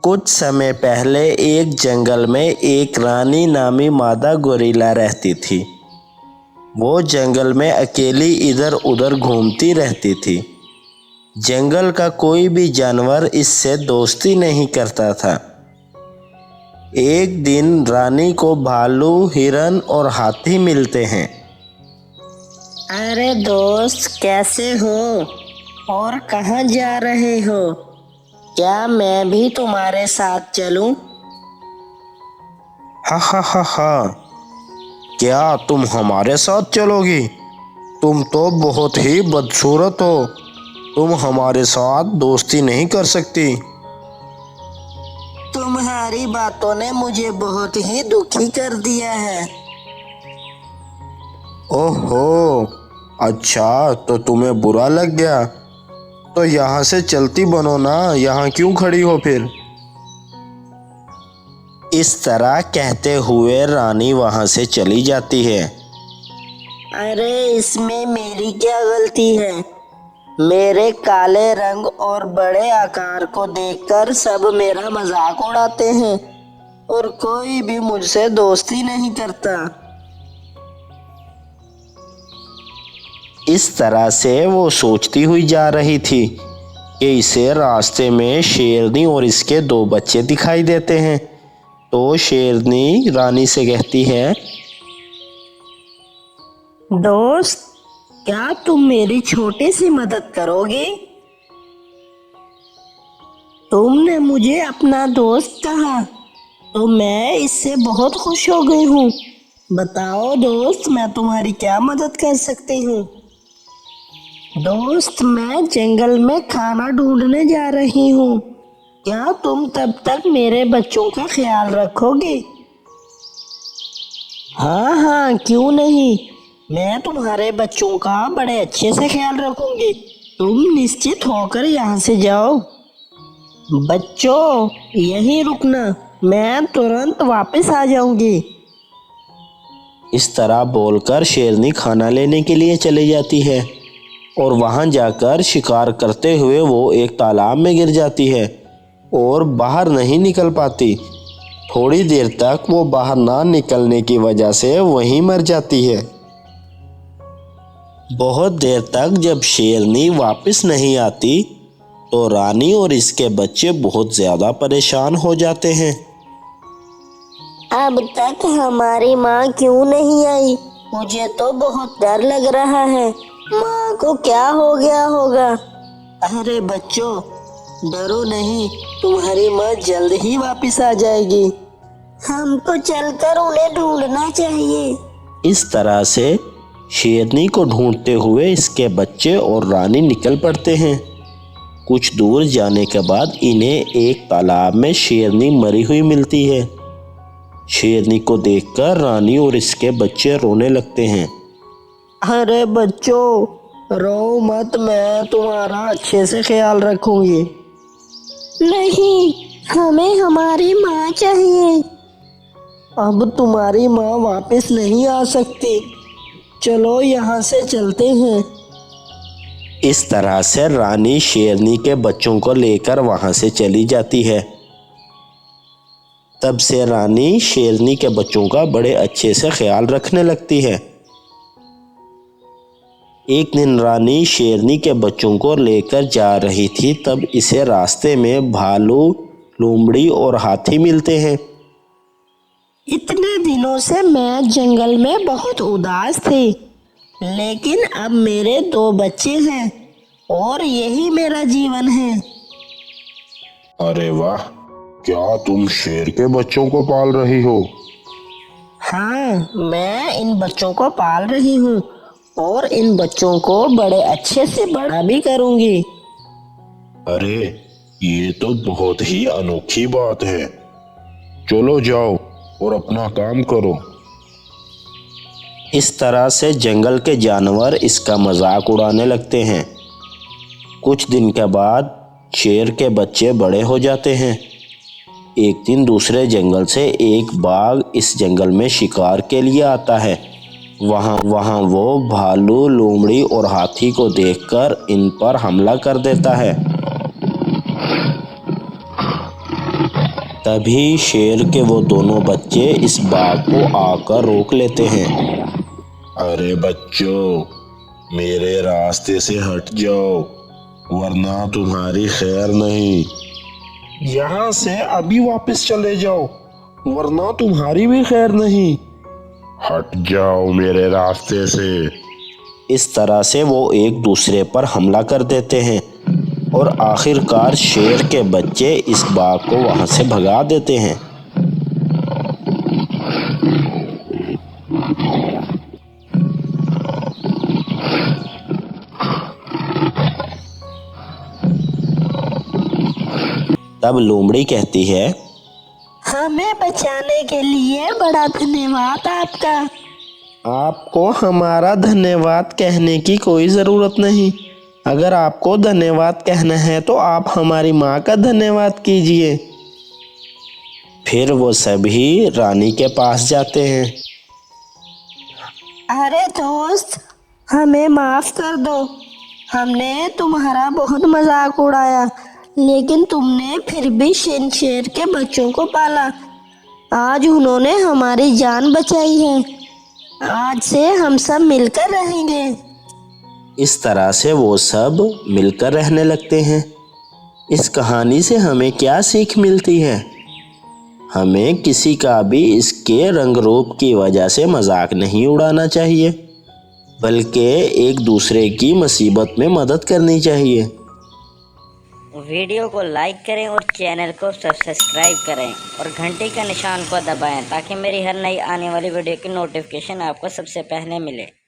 कुछ समय पहले एक जंगल में एक रानी नामी मादा गोरिल्ला रहती थी। वो जंगल में अकेली इधर उधर घूमती रहती थी। जंगल का कोई भी जानवर इससे दोस्ती नहीं करता था। एक दिन रानी को भालू, हिरन और हाथी मिलते हैं। अरे दोस्त, कैसे हो और कहाँ जा रहे हो? क्या मैं भी तुम्हारे साथ चलूं? हा हा हा हा, क्या तुम हमारे साथ चलोगी? तुम तो बहुत ही बदसूरत हो। तुम हमारे साथ दोस्ती नहीं कर सकती। तुम्हारी बातों ने मुझे बहुत ही दुखी कर दिया है। ओहो, अच्छा तो तुम्हें बुरा लग गया। तो यहाँ से चलती बनो ना, यहाँ क्यों खड़ी हो फिर? इस तरह कहते हुए रानी वहाँ से चली जाती है। अरे इसमें मेरी क्या गलती है? मेरे काले रंग और बड़े आकार को देखकर सब मेरा मजाक उड़ाते हैं और कोई भी मुझसे दोस्ती नहीं करता। इस तरह से वो सोचती हुई जा रही थी कि इसे रास्ते में शेरनी और इसके 2 बच्चे दिखाई देते हैं। तो शेरनी रानी से कहती है, दोस्त, क्या तुम मेरी छोटी सी मदद करोगे? तुमने मुझे अपना दोस्त कहा तो मैं इससे बहुत खुश हो गई हूँ। बताओ दोस्त, मैं तुम्हारी क्या मदद कर सकती हूँ? दोस्त, मैं जंगल में खाना ढूंढने जा रही हूँ। क्या तुम तब तक मेरे बच्चों का ख्याल रखोगे? हाँ हाँ, क्यों नहीं। मैं तुम्हारे बच्चों का बड़े अच्छे से ख्याल रखूंगी। तुम निश्चित होकर यहाँ से जाओ। बच्चों, यहीं रुकना, मैं तुरंत वापस आ जाऊंगी। इस तरह बोलकर शेरनी खाना लेने के लिए चली जाती है और वहां जाकर शिकार करते हुए वो एक तालाब में गिर जाती है और बाहर नहीं निकल पाती। थोड़ी देर तक वो बाहर ना निकलने की वजह से वहीं मर जाती है। बहुत देर तक जब शेरनी वापस नहीं आती तो रानी और इसके बच्चे बहुत ज्यादा परेशान हो जाते हैं। अब तक हमारी माँ क्यों नहीं आई? मुझे तो बहुत डर लग रहा है। माँ को क्या हो गया होगा? अरे बच्चों, डरो नहीं, तुम्हारी माँ जल्द ही वापस आ जाएगी। हमको चलकर उन्हें ढूंढना चाहिए। इस तरह से शेरनी को ढूंढते हुए इसके बच्चे और रानी निकल पड़ते हैं। कुछ दूर जाने के बाद इन्हें एक तालाब में शेरनी मरी हुई मिलती है। शेरनी को देखकर रानी और इसके बच्चे रोने लगते हैं। अरे बच्चों, रो मत, मैं तुम्हारा अच्छे से ख्याल रखूंगी। नहीं, हमें हमारी माँ चाहिए। अब तुम्हारी माँ वापस नहीं आ सकती। चलो यहाँ से चलते हैं। इस तरह से रानी शेरनी के बच्चों को लेकर वहां से चली जाती है। तब से रानी शेरनी के बच्चों का बड़े अच्छे से ख्याल रखने लगती है। एक दिन रानी शेरनी के बच्चों को लेकर जा रही थी, तब इसे रास्ते में भालू, लोमड़ी और हाथी मिलते हैं। इतने दिनों से मैं जंगल में बहुत उदास थी, लेकिन अब मेरे 2 बच्चे हैं और यही मेरा जीवन है। अरे वाह, क्या तुम शेर के बच्चों को पाल रही हो? हाँ, मैं इन बच्चों को पाल रही हूँ और इन बच्चों को बड़े अच्छे से बड़ा भी करूँगी। अरे ये तो बहुत ही अनोखी बात है। चलो जाओ और अपना काम करो। इस तरह से जंगल के जानवर इसका मजाक उड़ाने लगते हैं। कुछ दिन के बाद शेर के बच्चे बड़े हो जाते हैं। एक दिन दूसरे जंगल से एक बाघ इस जंगल में शिकार के लिए आता है। वहाँ वो भालू, लोमड़ी और हाथी को देखकर इन पर हमला कर देता है। तभी शेर के वो दोनों बच्चे इस बाघ को आकर रोक लेते हैं। अरे बच्चों, मेरे रास्ते से हट जाओ, वरना तुम्हारी खैर नहीं। यहाँ से अभी वापस चले जाओ, वरना तुम्हारी भी खैर नहीं। हट जाओ मेरे रास्ते से। इस तरह से वो एक दूसरे पर हमला कर देते हैं और आखिरकार शेर के बच्चे इस बाघ को वहां से भगा देते हैं। तब लोमड़ी कहती है, हमें बचाने के लिए बड़ा धन्यवाद आपका। आपको हमारा धन्यवाद कहने की कोई ज़रूरत नहीं। अगर आपको धन्यवाद कहना है तो आप हमारी माँ का धन्यवाद कीजिए। फिर वो सभी रानी के पास जाते हैं। अरे दोस्त, हमें माफ कर दो। हमने तुम्हारा बहुत मजाक उड़ाया, लेकिन तुमने फिर भी शेर के बच्चों को पाला। आज उन्होंने हमारी जान बचाई है। आज से हम सब मिलकर रहेंगे। इस तरह से वो सब मिलकर रहने लगते हैं। इस कहानी से हमें क्या सीख मिलती है? हमें किसी का भी इसके रंग रूप की वजह से मजाक नहीं उड़ाना चाहिए, बल्कि एक दूसरे की मुसीबत में मदद करनी चाहिए। वीडियो को लाइक करें और चैनल को सब्सक्राइब करें और घंटी का निशान को दबाएं ताकि मेरी हर नई आने वाली वीडियो की नोटिफिकेशन आपको सबसे पहले मिले।